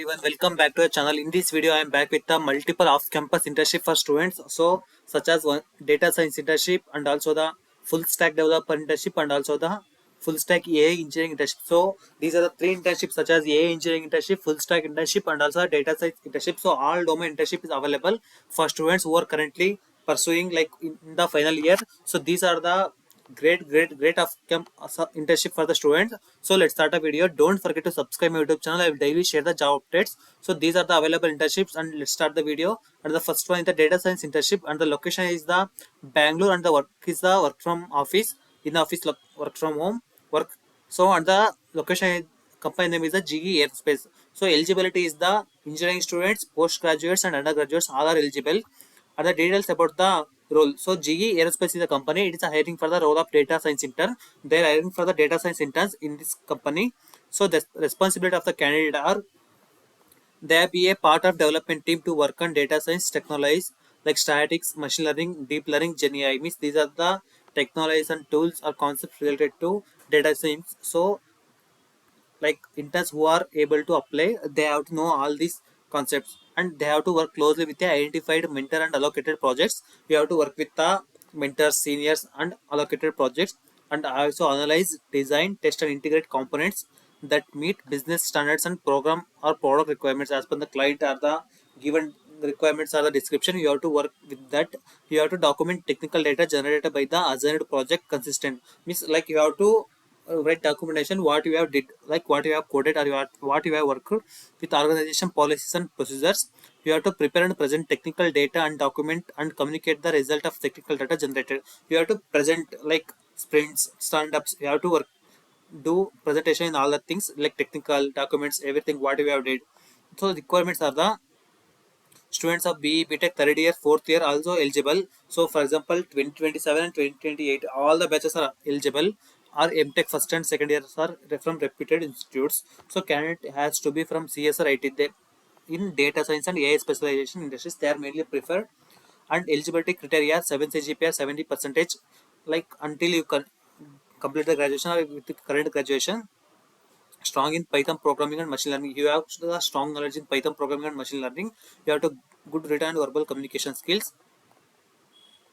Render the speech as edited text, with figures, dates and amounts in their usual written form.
everyone, welcome back to our channel. In this video, I am back with the multiple off-campus internship for students. So, such as one data science internship and also the full stack developer internship and also the full stack AI engineering internship. So, these are the three internships such as AI engineering internship, full stack internship and also data science internship. So, all domain internship is available for students who are currently pursuing like in the final year. So, these are the great of camp internship for the students. So let's start a video. Don't forget to subscribe my YouTube channel. I will daily share the job updates. So these are the available internships and let's start the video. And the first one is the data science internship and the location is the Bangalore and the work is the work from office. In the office work from home work. So and the location company name is the GE Aerospace. So eligibility is the engineering students, postgraduates and undergraduates all are eligible. Are the details about the role. So GE Aerospace is a company. It is a hiring for the role of data science intern. They are hiring for the data science interns in this company. So the responsibility of the candidate are they be a part of development team to work on data science technologies like statistics, machine learning, deep learning, Gen AI. Means these are the technologies and tools or concepts related to data science. So like interns who are able to apply, they have to know all these concepts and they have to work closely with the identified mentor and allocated projects. You have to work with the mentors, seniors and allocated projects and also analyze, design, test and integrate components that meet business standards and program or product requirements as per the client or the given requirements or the description. You have to work with that. You have to document technical data generated by the assigned project consistent. Means like you have to write documentation what you have did, like what you have coded or what you have worked with organization policies and procedures. You have to prepare and present technical data and document and communicate the result of technical data generated. You have to present like sprints, stand-ups. You have to work, do presentation in all the things like technical documents, everything what you have did. So the requirements are the students of BE BTech third year, fourth year also eligible. So for example, 2027 and 2028, all the batches are eligible. Or MTech first and second years are from reputed institutes. So candidate has to be from CS or IT. They, in data science and AI specialization industries, they are mainly preferred. And eligibility criteria 7 CGPA 70 percentage, like until you can complete the graduation or with the current graduation. Strong in Python programming and machine learning. You have the strong knowledge in Python programming and machine learning. You have to good written and verbal communication skills.